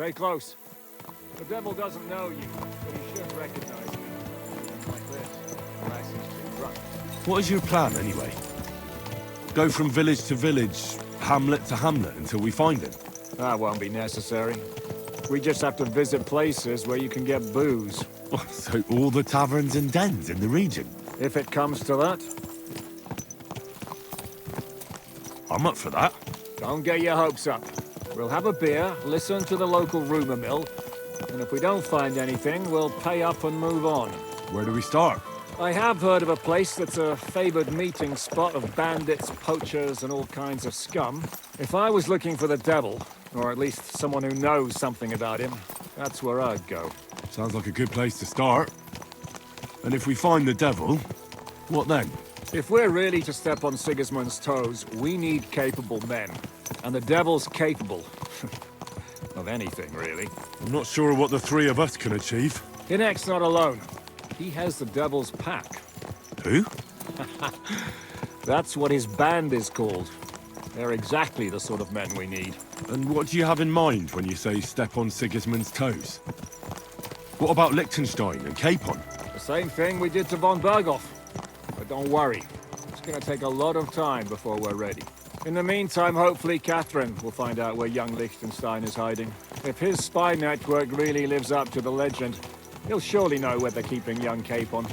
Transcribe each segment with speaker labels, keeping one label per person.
Speaker 1: Stay close. The devil doesn't know you, but he should recognize you. Like this, unless he's too drunk.
Speaker 2: What is your plan, anyway? Go from village to village, hamlet to hamlet, until we find him?
Speaker 1: That won't be necessary. We just have to visit places where you can get booze.
Speaker 2: So all the taverns and dens in the region?
Speaker 1: If it comes to that.
Speaker 2: I'm up for that.
Speaker 1: Don't get your hopes up. We'll have a beer, listen to the local rumor mill, and if we don't find anything, we'll pay up and move on.
Speaker 2: Where do we start?
Speaker 1: I have heard of a place that's a favored meeting spot of bandits, poachers, and all kinds of scum. If I was looking for the devil, or at least someone who knows something about him, that's where I'd go.
Speaker 2: Sounds like a good place to start. And if we find the devil, what then?
Speaker 1: If we're really to step on Sigismund's toes, we need capable men. And the devil's capable. Of anything, really.
Speaker 2: I'm not sure what the three of us can achieve.
Speaker 1: Inek's not alone. He has the devil's pack.
Speaker 2: Who?
Speaker 1: That's what his band is called. They're exactly the sort of men we need.
Speaker 2: And what do you have in mind when you say step on Sigismund's toes? What about Liechtenstein and Capon?
Speaker 1: The same thing we did to von Berghoff. But don't worry. It's gonna take a lot of time before we're ready. In the meantime, hopefully Catherine will find out where young Liechtenstein is hiding. If his spy network really lives up to the legend, he'll surely know where they're keeping young Capon.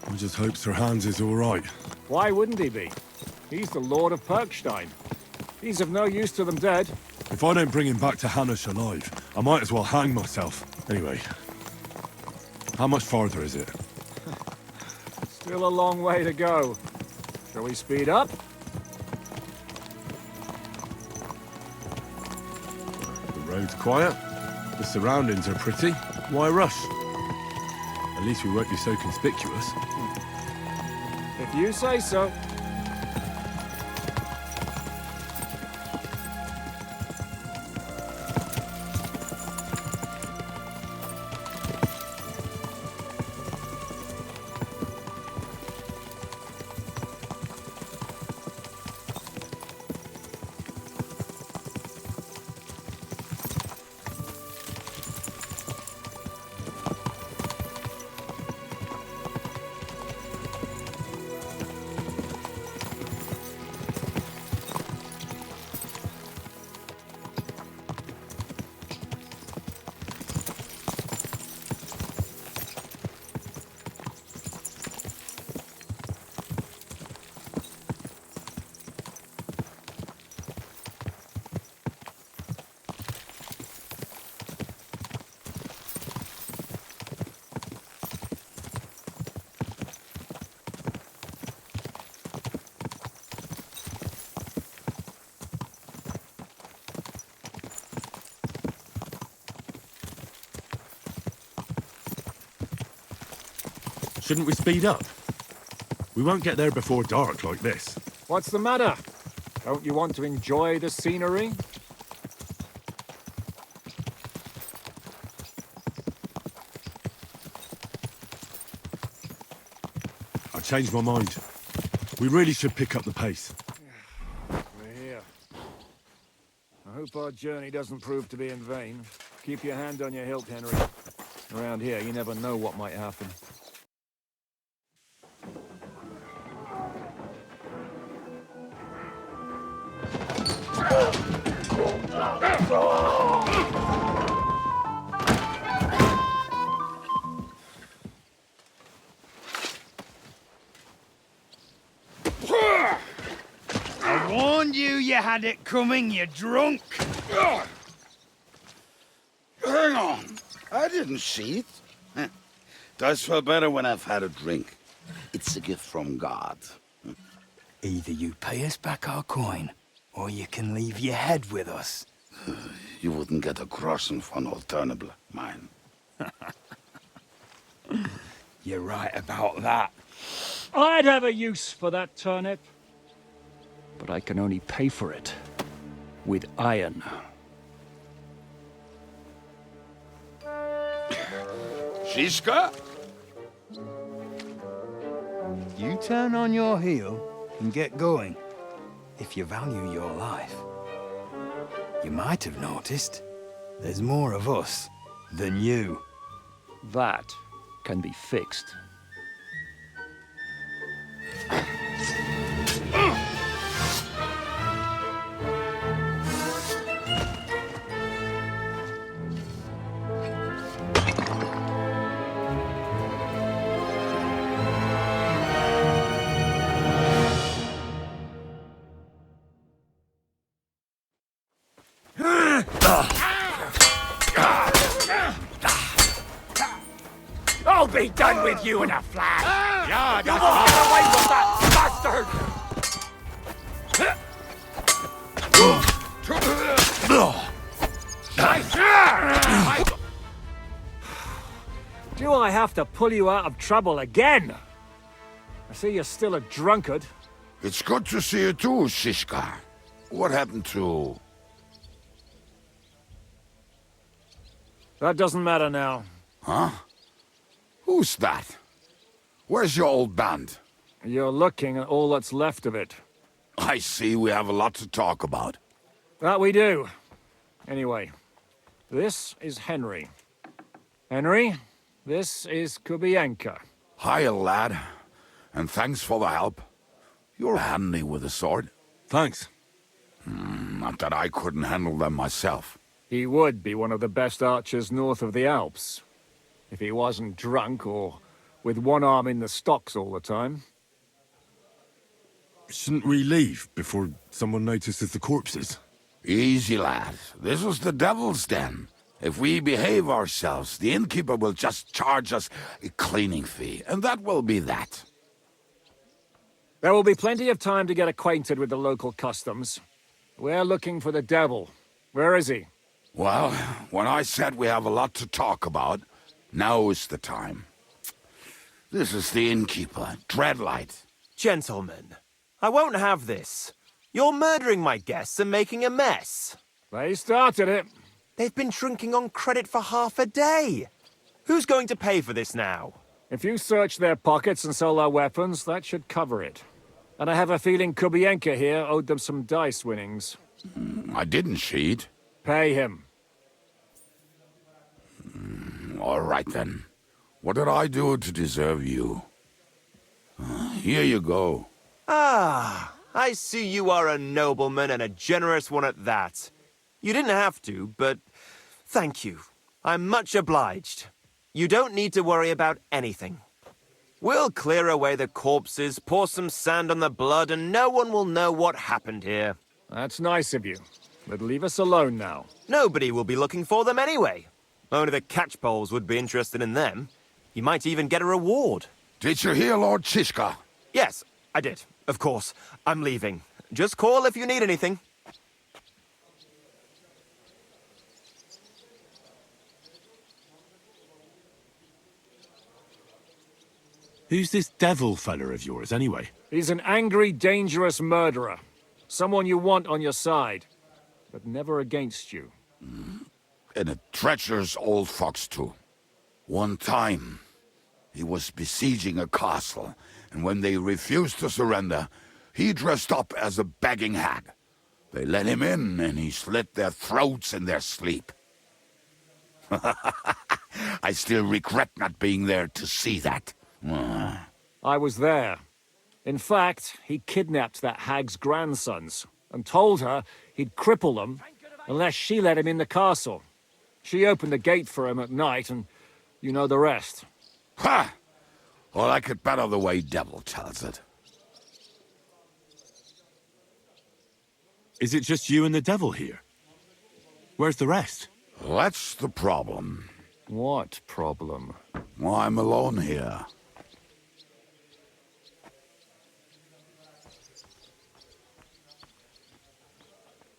Speaker 2: I just hope Sir Hans is all right.
Speaker 1: Why wouldn't he be? He's the Lord of Perkstein. He's of no use to them dead.
Speaker 2: If I don't bring him back to Hanush alive, I might as well hang myself. Anyway, how much farther is it?
Speaker 1: Still a long way to go. Shall we speed up?
Speaker 2: The road's quiet. The surroundings are pretty. Why rush? At least we won't be so conspicuous.
Speaker 1: If you say so.
Speaker 2: Shouldn't we speed up? We won't get there before dark like this.
Speaker 1: What's the matter? Don't you want to enjoy the scenery?
Speaker 2: I changed my mind. We really should pick up the pace.
Speaker 1: We're here. I hope our journey doesn't prove to be in vain. Keep your hand on your hilt, Henry. Around here, you never know what might happen.
Speaker 3: I warned you you had it coming, you drunk!
Speaker 4: Hang on. I didn't see it. Does feel better when I've had a drink. It's a gift from God.
Speaker 3: Either you pay us back our coin, or you can leave your head with us.
Speaker 4: You wouldn't get a groschen for an alternative, mine.
Speaker 3: You're right about that.
Speaker 1: I'd have a use for that turnip. But I can only pay for it with iron.
Speaker 4: Zizka?
Speaker 3: You turn on your heel and get going, if you value your life. You might have noticed. There's more of us than you.
Speaker 1: That can be fixed.
Speaker 5: I'll be done with you in a flash! Yeah, you won't get away with that, bastard!
Speaker 1: Do I have to pull you out of trouble again? I see you're still a drunkard.
Speaker 4: It's good to see you too, Zizka. What happened to...
Speaker 1: That doesn't matter now.
Speaker 4: Huh? Who's that? Where's your old band?
Speaker 1: You're looking at all that's left of it.
Speaker 4: I see we have a lot to talk about.
Speaker 1: That we do. Anyway, this is Henry. Henry, this is Kubyenka.
Speaker 4: Hiya, lad. And thanks for the help. You're handy with a sword.
Speaker 2: Thanks.
Speaker 4: Not that I couldn't handle them myself.
Speaker 1: He would be one of the best archers north of the Alps. If he wasn't drunk or with one arm in the stocks all the time.
Speaker 2: Shouldn't we leave before someone notices the corpses?
Speaker 4: Easy, lad. This was the devil's den. If we behave ourselves, the innkeeper will just charge us a cleaning fee, and that will be that.
Speaker 1: There will be plenty of time to get acquainted with the local customs. We're looking for the devil. Where is he?
Speaker 4: Well, when I said we have a lot to talk about, now is the time. This is the innkeeper, Dreadlight.
Speaker 6: Gentlemen, I won't have this. You're murdering my guests and making a mess.
Speaker 1: They started it.
Speaker 6: They've been drinking on credit for half a day. Who's going to pay for this now?
Speaker 1: If you search their pockets and sell their weapons, that should cover it. And I have a feeling Kubyenka here owed them some dice winnings.
Speaker 4: I didn't cheat.
Speaker 1: Pay him.
Speaker 4: All right, then. What did I do to deserve you? Here you go.
Speaker 6: Ah, I see you are a nobleman and a generous one at that. You didn't have to, but thank you. I'm much obliged. You don't need to worry about anything. We'll clear away the corpses, pour some sand on the blood, and no one will know what happened here.
Speaker 1: That's nice of you. But leave us alone now.
Speaker 6: Nobody will be looking for them anyway. Only the catchpoles would be interested in them. You might even get a reward.
Speaker 4: Did you hear Lord Zizka?
Speaker 6: Yes, I did. Of course. I'm leaving. Just call if you need anything.
Speaker 2: Who's this devil fella of yours, anyway?
Speaker 1: He's an angry, dangerous murderer. Someone you want on your side, but never against you.
Speaker 4: And a treacherous old fox, too. One time, he was besieging a castle, and when they refused to surrender, he dressed up as a begging hag. They let him in, and he slit their throats in their sleep. I still regret not being there to see that.
Speaker 1: I was there. In fact, he kidnapped that hag's grandsons and told her he'd cripple them unless she let him in the castle. She opened the gate for him at night, and you know the rest.
Speaker 4: Ha! Well, I could better the way Devil tells it.
Speaker 2: Is it just you and the devil here? Where's the rest?
Speaker 4: That's the problem.
Speaker 1: What problem?
Speaker 4: Well, I'm alone here.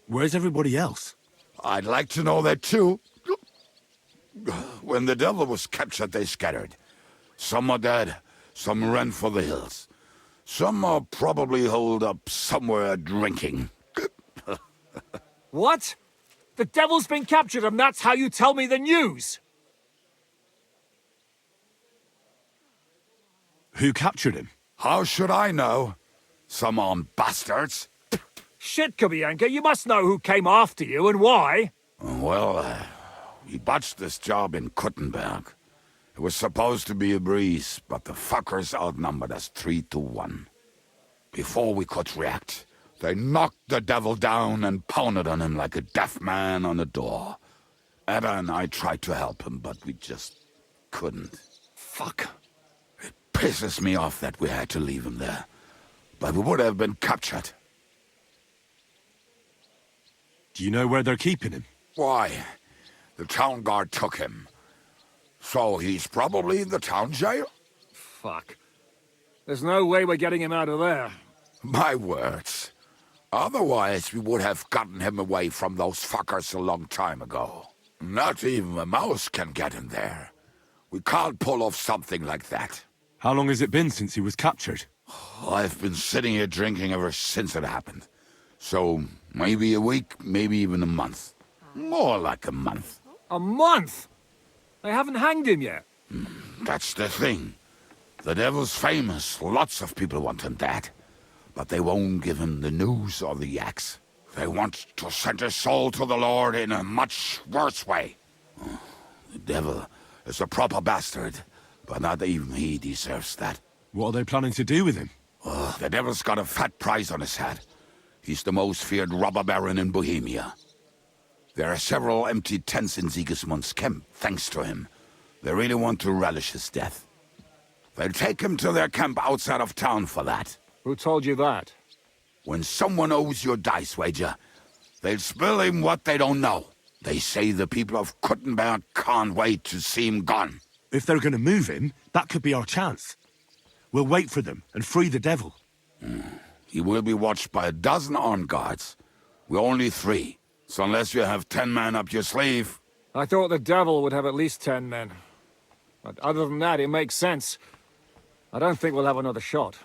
Speaker 2: Where's everybody else?
Speaker 4: I'd like to know that too. When the devil was captured, they scattered. Some are dead, some ran for the hills. Some are probably holed up somewhere drinking.
Speaker 1: What? The devil's been captured and that's how you tell me the news?
Speaker 2: Who captured him?
Speaker 4: How should I know? Some armed bastards.
Speaker 1: Shit, Kubyenka, you must know who came after you and why.
Speaker 4: Well, we botched this job in Kuttenberg. It was supposed to be a breeze, but the fuckers outnumbered us 3-1. Before we could react, they knocked the devil down and pounded on him like a deaf man on a door. Ada and I tried to help him, but we just couldn't.
Speaker 1: Fuck.
Speaker 4: It pisses me off that we had to leave him there. But we would have been captured.
Speaker 2: Do you know where they're keeping him?
Speaker 4: Why? The town guard took him. So he's probably in the town jail?
Speaker 1: Fuck. There's no way we're getting him out of there.
Speaker 4: My words. Otherwise, we would have gotten him away from those fuckers a long time ago. Not even a mouse can get in there. We can't pull off something like that.
Speaker 2: How long has it been since he was captured?
Speaker 4: I've been sitting here drinking ever since it happened. So, maybe a week, maybe even a month. More like a month.
Speaker 1: A month? They haven't hanged him yet.
Speaker 4: That's the thing. The devil's famous. Lots of people want him dead. But they won't give him the news or the axe. They want to send his soul to the Lord in a much worse way. The devil is a proper bastard, but not even he deserves that.
Speaker 2: What are they planning to do with him?
Speaker 4: The devil's got a fat price on his head. He's the most feared robber baron in Bohemia. There are several empty tents in Sigismund's camp, thanks to him. They really want to relish his death. They'll take him to their camp outside of town for that.
Speaker 1: Who told you that?
Speaker 4: When someone owes you a dice wager, they'll spill him what they don't know. They say the people of Kuttenberg can't wait to see him gone.
Speaker 2: If they're going to move him, that could be our chance. We'll wait for them and free the devil.
Speaker 4: He will be watched by 12 armed guards. We're only 3, so unless you have 10 men up your sleeve...
Speaker 1: I thought the devil would have at least 10 men. But other than that, it makes sense. I don't think we'll have another shot.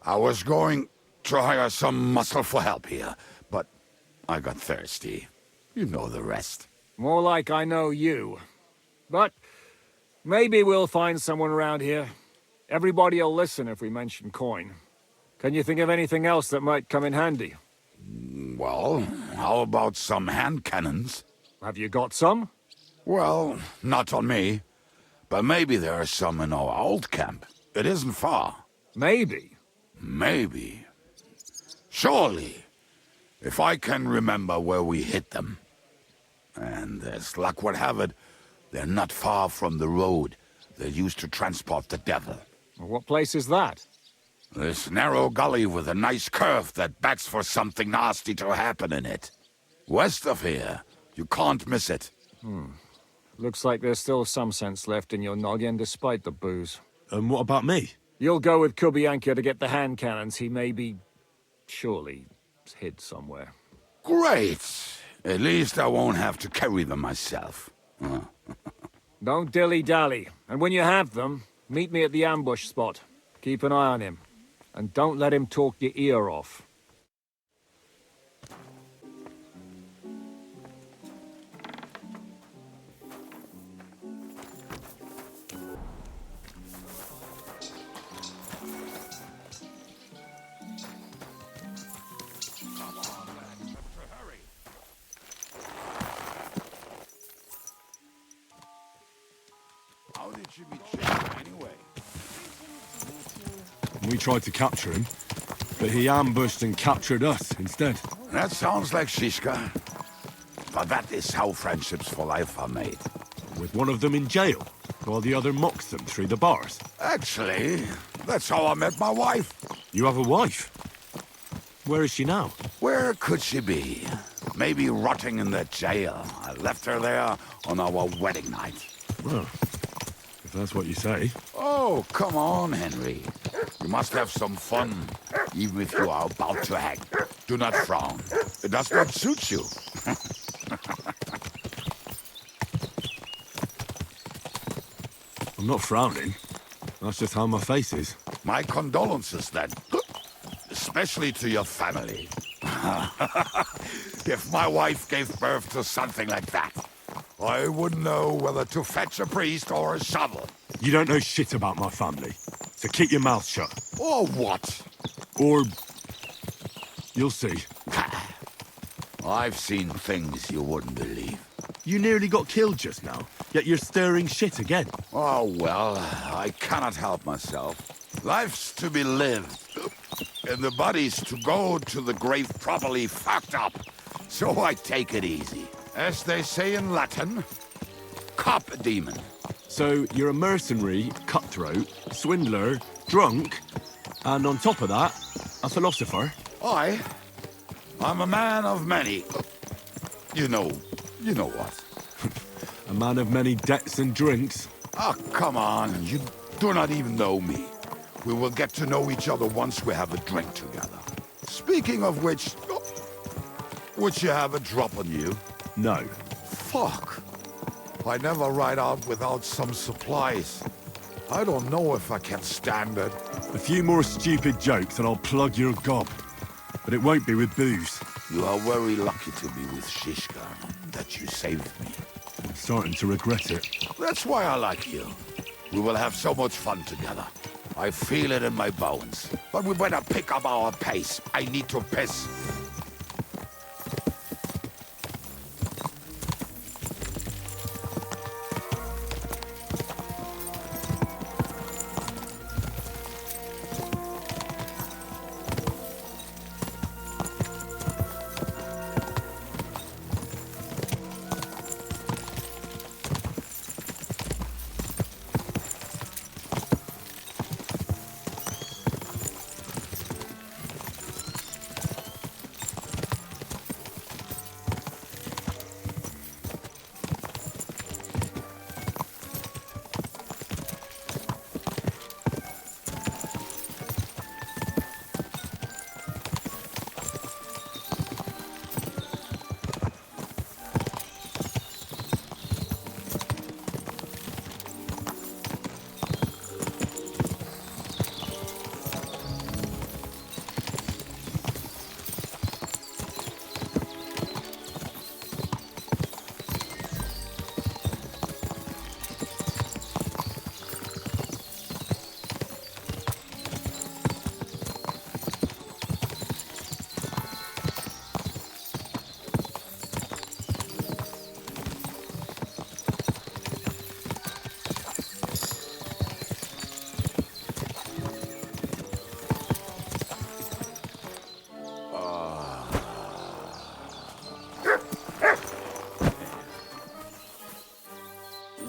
Speaker 4: I was going to hire some muscle for help here, but I got thirsty. You know the rest.
Speaker 1: More like I know you. But maybe we'll find someone around here. Everybody'll listen if we mention coin. Can you think of anything else that might come in handy?
Speaker 4: Well, how about some hand cannons?
Speaker 1: Have you got some?
Speaker 4: Well, not on me. But maybe there are some in our old camp. It isn't far.
Speaker 1: Maybe.
Speaker 4: Maybe. Surely. If I can remember where we hid them. And as luck would have it, they're not far from the road they used to transport the devil.
Speaker 1: What place is that?
Speaker 4: This narrow gully with a nice curve that begs for something nasty to happen in it. West of here. You can't miss it.
Speaker 1: Looks like there's still some sense left in your noggin despite the booze.
Speaker 2: And what about me?
Speaker 1: You'll go with Kubyenka to get the hand cannons he may be... surely hid somewhere.
Speaker 4: Great. At least I won't have to carry them myself.
Speaker 1: Don't dilly-dally. And when you have them, meet me at the ambush spot. Keep an eye on him. And don't let him talk your ear off.
Speaker 4: How did you be chased anyway?
Speaker 2: We tried to capture him, but he ambushed and captured us instead.
Speaker 4: That sounds like Zizka. But that is how friendships for life are made.
Speaker 2: With one of them in jail, while the other mocks them through the bars.
Speaker 4: Actually, that's how I met my wife.
Speaker 2: You have a wife? Where is she now?
Speaker 4: Where could she be? Maybe rotting in the jail. I left her there on our wedding night.
Speaker 2: Well, if that's what you say.
Speaker 4: Oh, come on, Henry. You must have some fun, even if you are about to hang. Do not frown. It does not suit you.
Speaker 2: I'm not frowning. That's just how my face is.
Speaker 4: My condolences, then. Especially to your family. If my wife gave birth to something like that, I wouldn't know whether to fetch a priest or a shovel.
Speaker 2: You don't know shit about my family, so keep your mouth shut.
Speaker 4: Or what?
Speaker 2: Or... you'll see.
Speaker 4: I've seen things you wouldn't believe.
Speaker 2: You nearly got killed just now, yet you're stirring shit again.
Speaker 4: Oh, well, I cannot help myself. Life's to be lived, and the body's to go to the grave properly fucked up. So I take it easy. As they say in Latin, cop demon.
Speaker 2: So you're a mercenary, cutthroat, swindler, drunk, and on top of that, a philosopher?
Speaker 4: I'm a man of many. You know what.
Speaker 2: A man of many debts and drinks.
Speaker 4: Ah, come on, you do not even know me. We will get to know each other once we have a drink together. Speaking of which, would you have a drop on you?
Speaker 2: No.
Speaker 4: Fuck. I never ride out without some supplies. I don't know if I can stand it.
Speaker 2: A few more stupid jokes and I'll plug your gob. But it won't be with booze.
Speaker 4: You are very lucky to be with Zizka, that you saved me.
Speaker 2: I'm starting to regret it.
Speaker 4: That's why I like you. We will have so much fun together. I feel it in my bones. But we better pick up our pace. I need to piss.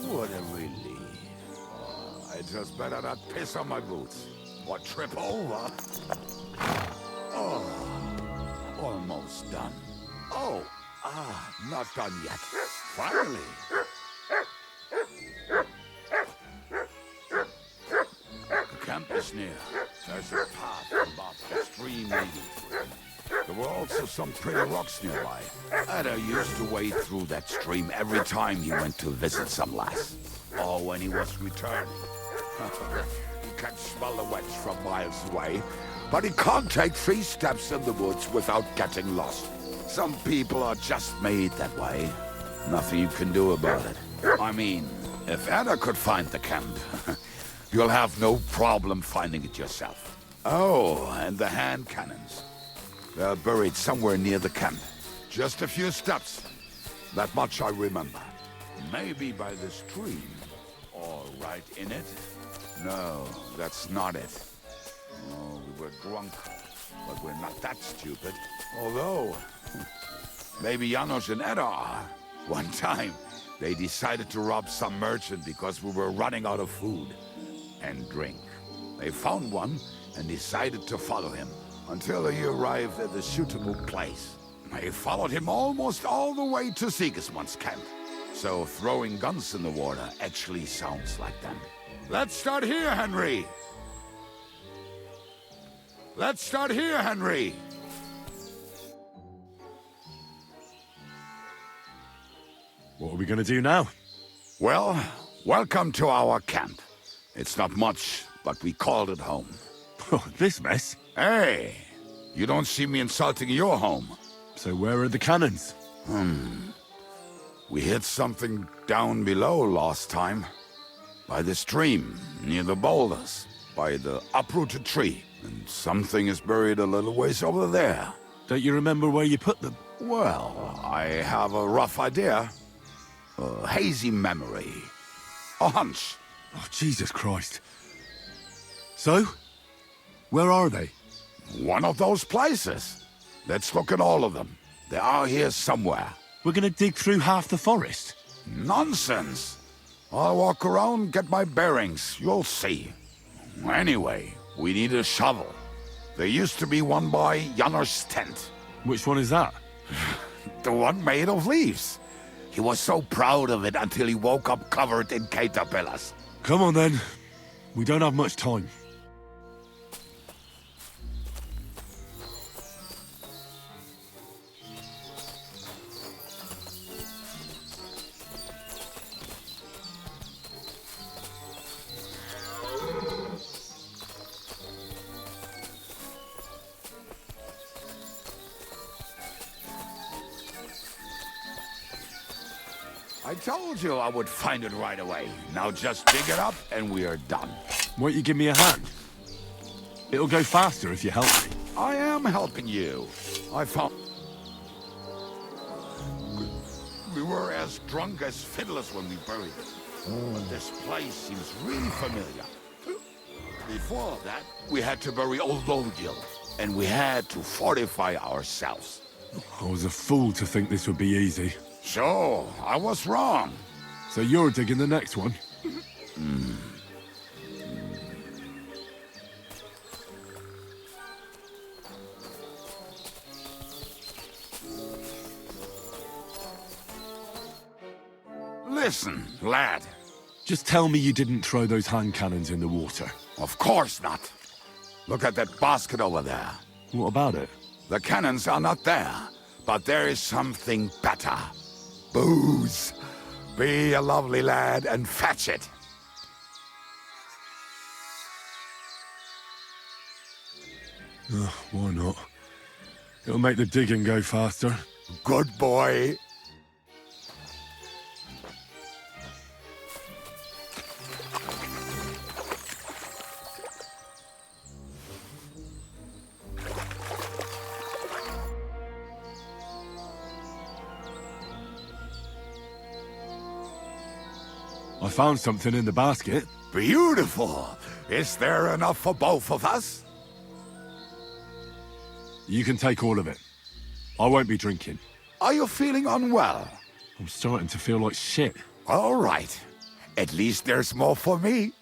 Speaker 4: What a relief. I just better not piss on my boots. Or trip over. Oh, almost done. Oh, not done yet. Finally. The camp is near. There's a path above the stream leading through. There were also some pretty rocks nearby. Ada used to wade through that stream every time he went to visit some lass. Or when he was returning. He can smell the wench from miles away, but he can't take 3 steps in the woods without getting lost. Some people are just made that way. Nothing you can do about it. I mean, if Ada could find the camp, you'll have no problem finding it yourself. Oh, and the hand cannons. They're buried somewhere near the camp. Just a few steps. That much I remember. Maybe by the stream. Or right in it. No, that's not it. Oh, we were drunk. But we're not that stupid. Although, maybe Janos and Edda are. One time, they decided to rob some merchant because we were running out of food and drink. They found one and decided to follow him until he arrived at a suitable place. They followed him almost all the way to Sigismund's camp. So throwing guns in the water actually sounds like them. Let's start here, Henry! Let's start here, Henry!
Speaker 2: What are we gonna do now?
Speaker 4: Well, welcome to our camp. It's not much, but we called it home.
Speaker 2: Oh, this mess.
Speaker 4: Hey, you don't see me insulting your home.
Speaker 2: So where are the cannons?
Speaker 4: We hit something down below last time. By the stream, near the boulders, by the uprooted tree. And something is buried a little ways over there.
Speaker 2: Don't you remember where you put them?
Speaker 4: Well, I have a rough idea. A hazy memory. A hunch.
Speaker 2: Oh, Jesus Christ. So? Where are they?
Speaker 4: One of those places. Let's look at all of them. They are here somewhere.
Speaker 2: We're gonna dig through half the forest.
Speaker 4: Nonsense. I'll walk around, get my bearings. You'll see. Anyway, we need a shovel. There used to be one by Janner's tent.
Speaker 2: Which one is that?
Speaker 4: The one made of leaves. He was so proud of it until he woke up covered in caterpillars.
Speaker 2: Come on then. We don't have much time.
Speaker 4: I told you I would find it right away. Now just dig it up and we are done.
Speaker 2: Won't you give me a hand? It'll go faster if you help me.
Speaker 4: I am helping you. I found... We were as drunk as fiddlers when we buried it. But this place seems really familiar. Before that, we had to bury old Lodil, and we had to fortify ourselves.
Speaker 2: I was a fool to think this would be easy.
Speaker 4: So, I was wrong.
Speaker 2: So you're digging the next one?
Speaker 4: Listen, lad.
Speaker 2: Just tell me you didn't throw those hand cannons in the water.
Speaker 4: Of course not. Look at that basket over there.
Speaker 2: What about it?
Speaker 4: The cannons are not there, but there is something better. Booze. Be a lovely lad and fetch it.
Speaker 2: Why not? It'll make the digging go faster.
Speaker 4: Good boy.
Speaker 2: I found something in the basket.
Speaker 4: Beautiful. Is there enough for both of us?
Speaker 2: You can take all of it. I won't be drinking.
Speaker 4: Are you feeling unwell?
Speaker 2: I'm starting to feel like shit.
Speaker 4: All right. At least there's more for me.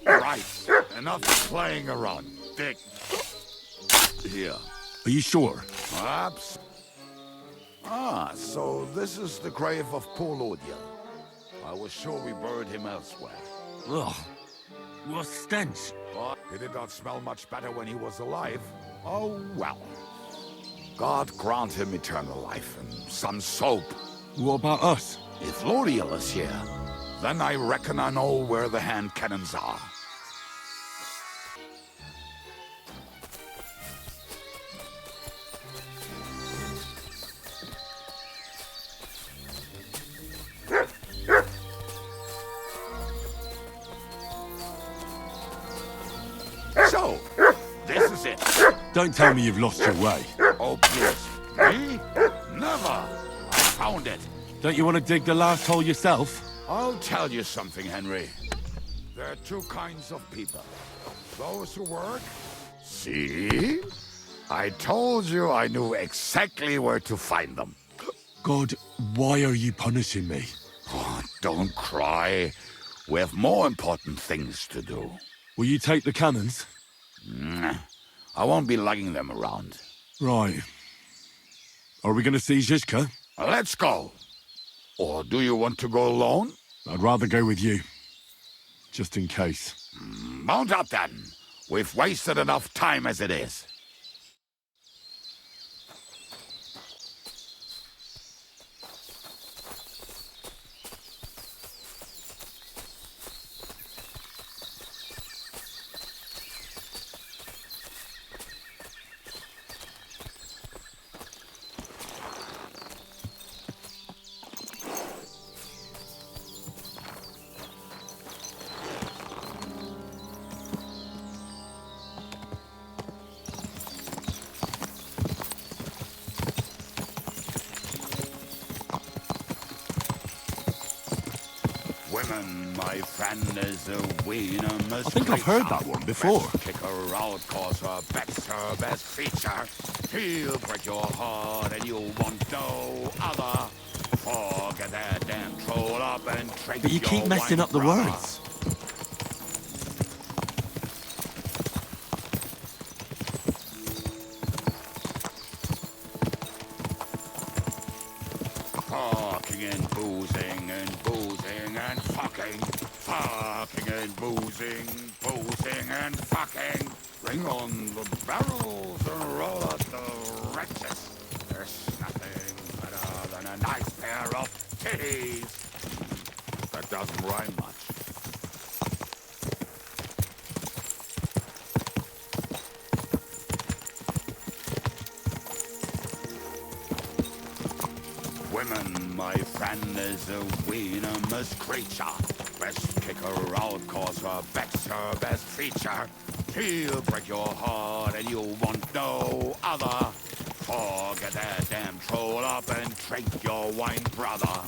Speaker 4: Right. Enough playing around. Dick. Here.
Speaker 2: Are you sure?
Speaker 4: Perhaps. Ah, so this is the grave of poor Lodil. I was sure we buried him elsewhere.
Speaker 2: Ugh. What stench.
Speaker 4: But he did not smell much better when he was alive. Oh, well. God grant him eternal life and some soap.
Speaker 2: What about us?
Speaker 4: If Lodil is here, then I reckon I know where the hand cannons are. So, this is it.
Speaker 2: Don't tell me you've lost your way.
Speaker 4: Oh, please. Me? Never. I found it.
Speaker 2: Don't you want to dig the last hole yourself?
Speaker 4: I'll tell you something, Henry. There are two kinds of people. Those who work. See? I told you I knew exactly where to find them.
Speaker 2: God, why are you punishing me?
Speaker 4: Oh, don't cry. We have more important things to do.
Speaker 2: Will you take the cannons?
Speaker 4: I won't be lugging them around.
Speaker 2: Right. Are we going to see Zizka?
Speaker 4: Let's go. Or do you want to go alone?
Speaker 2: I'd rather go with you. Just in case.
Speaker 4: Mount up then. We've wasted enough time as it is. Women, my friend, is a venomous
Speaker 2: I think I've heard that one before.
Speaker 4: Kick her out, cause her bet's her best feature. He'll break your heart and you want no other. Forget that damn troll up and trade.
Speaker 2: But you keep messing up the words.
Speaker 4: Fucking and boozing and boozing and fucking. Fucking and boozing, boozing and fucking. Bring on the barrels and roll out the wretches. There's nothing better than a nice pair of titties. That doesn't rhyme much. Women, my friend, is a venomous creature. Best kick her out, cause her bet's her best feature. He'll break your heart and you want no other. Forget that damn troll up and drink your wine, brother.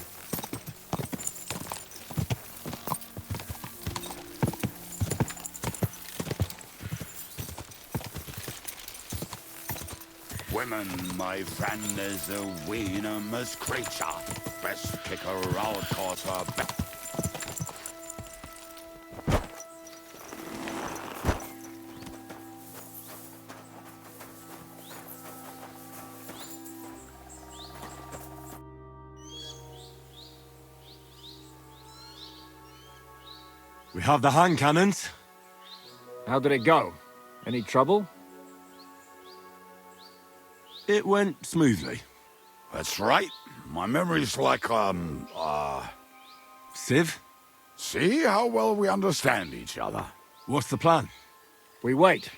Speaker 4: Women, my friend, is a venomous creature. Best kick her out, cause her bet.
Speaker 2: We have the hand cannons.
Speaker 1: How did it go? Any trouble?
Speaker 2: It went smoothly.
Speaker 4: That's right. My memory's like,
Speaker 2: Civ,
Speaker 4: see how well we understand each other.
Speaker 2: what's the plan?
Speaker 1: We wait.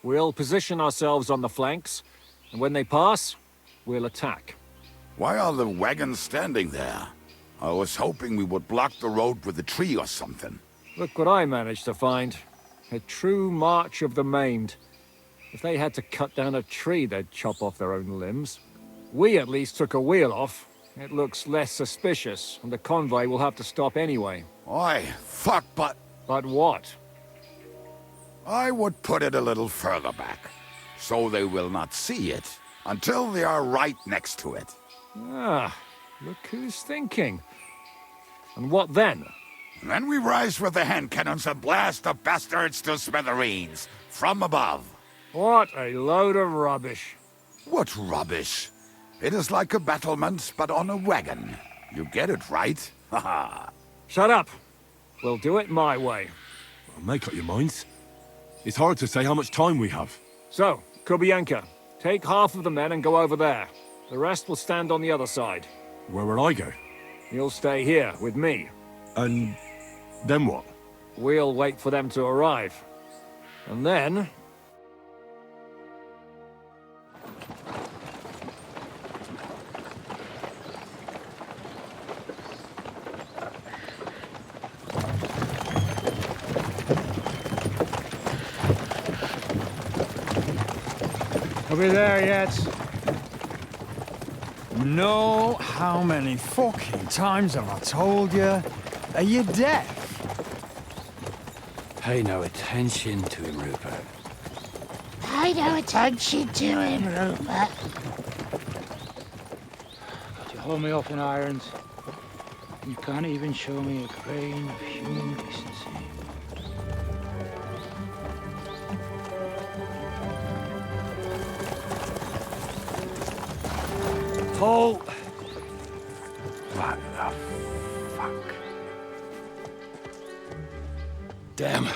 Speaker 1: We'll position ourselves on the flanks, and when they pass, we'll attack.
Speaker 4: Why are the wagons standing there? I was hoping we would block the road with a tree or something.
Speaker 1: Look what I managed to find. A true march of the maimed. If they had to cut down a tree, they'd chop off their own limbs. We at least took a wheel off. It looks less suspicious, and the convoy will have to stop anyway.
Speaker 4: Oi, fuck, but
Speaker 1: But what?
Speaker 4: I would put it a little further back, so they will not see it until they are right next to it.
Speaker 1: Ah, look who's thinking. And what then?
Speaker 4: Then we rise with the hand cannons and blast the bastards to smithereens from above.
Speaker 1: What a load of rubbish.
Speaker 4: What rubbish! It is like a battlement, but on a wagon. You get it, right? Haha.
Speaker 1: Shut up. We'll do it my way.
Speaker 2: Well, make up your minds. It's hard to say how much time we have.
Speaker 1: So, Kubyenka, take half of the men and go over there. The rest will stand on the other side.
Speaker 2: Where will I go?
Speaker 1: You'll stay here with me.
Speaker 2: And then what?
Speaker 1: We'll wait for them to arrive. And then...
Speaker 3: Are we there yet? No, how many fucking times have I told you? Are you deaf?
Speaker 7: Pay no attention to him, Rupert.
Speaker 8: Pay no attention to him, Rupert.
Speaker 9: You hold me up in irons. You can't even show me a grain of human decency.
Speaker 7: Cole! What the fuck?
Speaker 2: Damn.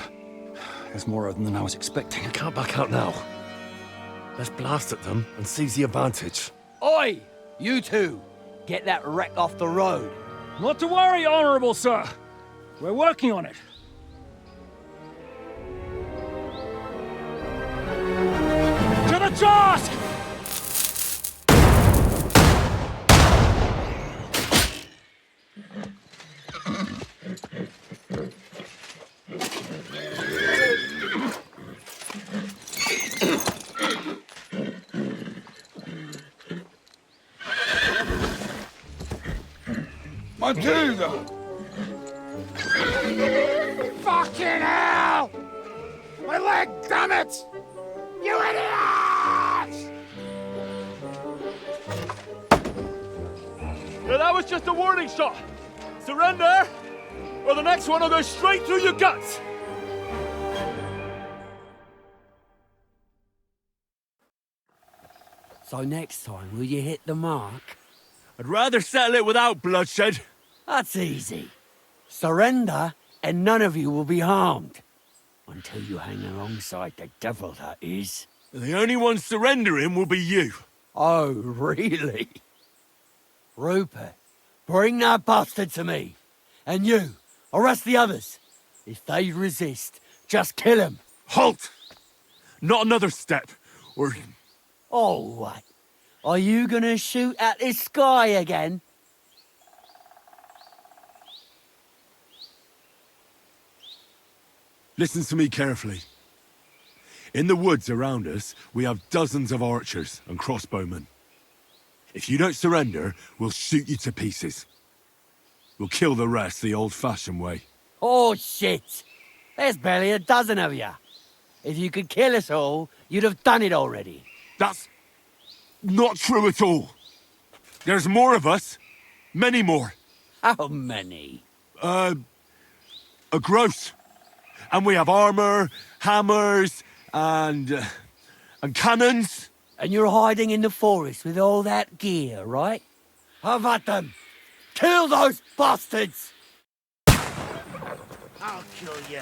Speaker 2: There's more of them than I was expecting. I can't back out now. Let's blast at them and seize the advantage.
Speaker 3: Oi! You two! Get that wreck off the road.
Speaker 1: Not to worry, Honorable Sir. We're working on it. To the task!
Speaker 5: Matilda! Fucking hell! My leg, damn it! You idiots!
Speaker 1: Yeah, that was just a warning shot. Surrender, or the next one will go straight through your guts.
Speaker 7: So next time, will you hit the mark?
Speaker 2: I'd rather settle it without bloodshed.
Speaker 7: That's easy. Surrender, and none of you will be harmed. Until you hang alongside the devil, that is.
Speaker 2: The only one surrendering will be you.
Speaker 7: Oh, really? Rupert, bring that bastard to me. And you, arrest the others. If they resist, just kill them.
Speaker 2: Halt! Not another step, or...
Speaker 7: All right. Are you gonna shoot at the sky again?
Speaker 2: Listen to me carefully. In the woods around us, we have dozens of archers and crossbowmen. If you don't surrender, we'll shoot you to pieces. We'll kill the rest the old-fashioned way.
Speaker 7: Oh, shit! There's barely a dozen of you. If you could kill us all, you'd have done it already.
Speaker 2: That's not true at all. There's more of us. Many more.
Speaker 7: How many?
Speaker 2: A gross. And we have armor, hammers, and cannons.
Speaker 7: And you're hiding in the forest with all that gear, right? Have at them! Kill those bastards!
Speaker 5: I'll kill you.